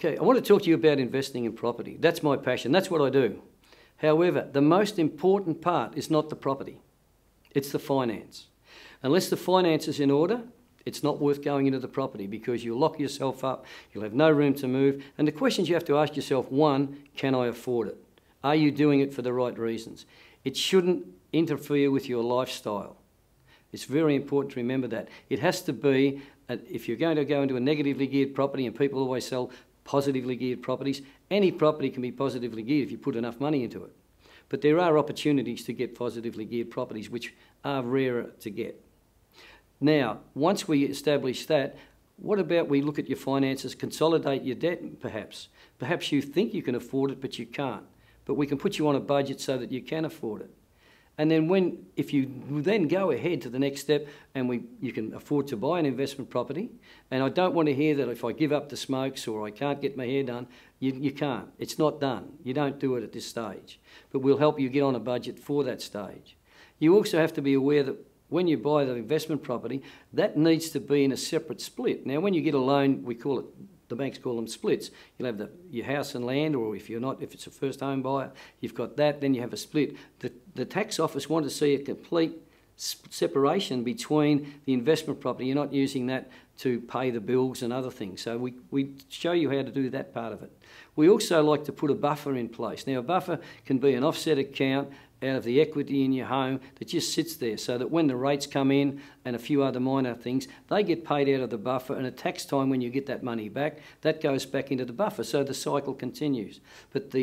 Okay, I want to talk to you about investing in property. That's my passion. That's what I do. However, the most important part is not the property. It's the finance. Unless the finance is in order, it's not worth going into the property because you'll lock yourself up, you'll have no room to move. And the questions you have to ask yourself, one, can I afford it? Are you doing it for the right reasons? It shouldn't interfere with your lifestyle. It's very important to remember that. It has to be, if you're going to go into a negatively geared property, and people always sell positively geared properties, any property can be positively geared if you put enough money into it. But there are opportunities to get positively geared properties which are rarer to get. Now, once we establish that, what about we look at your finances, consolidate your debt perhaps? Perhaps you think you can afford it, but you can't. But we can put you on a budget so that you can afford it. And then if you then go ahead to the next step and you can afford to buy an investment property, and I don't want to hear that if I give up the smokes or I can't get my hair done, you can't. It's not done. You don't do it at this stage. But we'll help you get on a budget for that stage. You also have to be aware that when you buy the investment property, that needs to be in a separate split. Now, when you get a loan, the banks call them splits. You'll have your house and land, or if it's a first home buyer, you've got that, then you have a split. The tax office want to see a complete separation between the investment property. You're not using that to pay the bills and other things. So we show you how to do that part of it. We also like to put a buffer in place. Now, a buffer can be an offset account out of the equity in your home that just sits there so that when the rates come in and a few other minor things, they get paid out of the buffer, and at tax time when you get that money back, that goes back into the buffer, so the cycle continues. But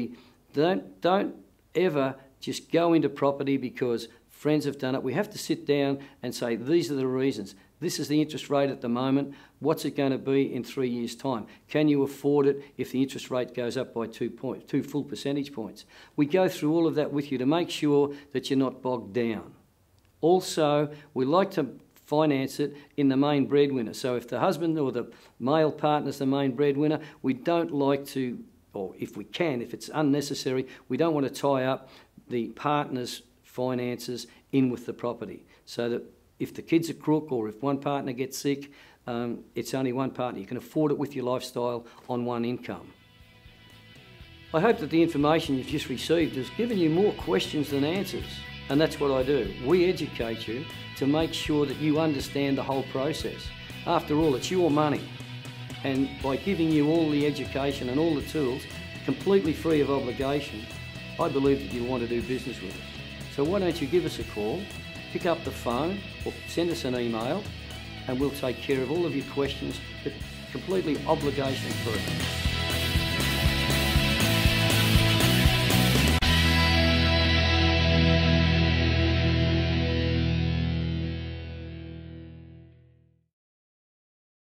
don't ever just go into property because friends have done it. We have to sit down and say, these are the reasons. This is the interest rate at the moment. What's it going to be in 3 years' time? Can you afford it if the interest rate goes up by 2 full percentage points? We go through all of that with you to make sure that you're not bogged down. Also, we like to finance it in the main breadwinner. So if the husband or the male partner is the main breadwinner, we don't like to, or if we can, if it's unnecessary, we don't want to tie up the partner's finances in with the property. So that if the kid's a crook or if one partner gets sick, it's only one partner. You can afford it with your lifestyle on one income. I hope that the information you've just received has given you more questions than answers. And that's what I do. We educate you to make sure that you understand the whole process. After all, it's your money. And by giving you all the education and all the tools, completely free of obligation, I believe that you'll want to do business with us. So why don't you give us a call, pick up the phone or send us an email, and we'll take care of all of your questions, but completely obligation free.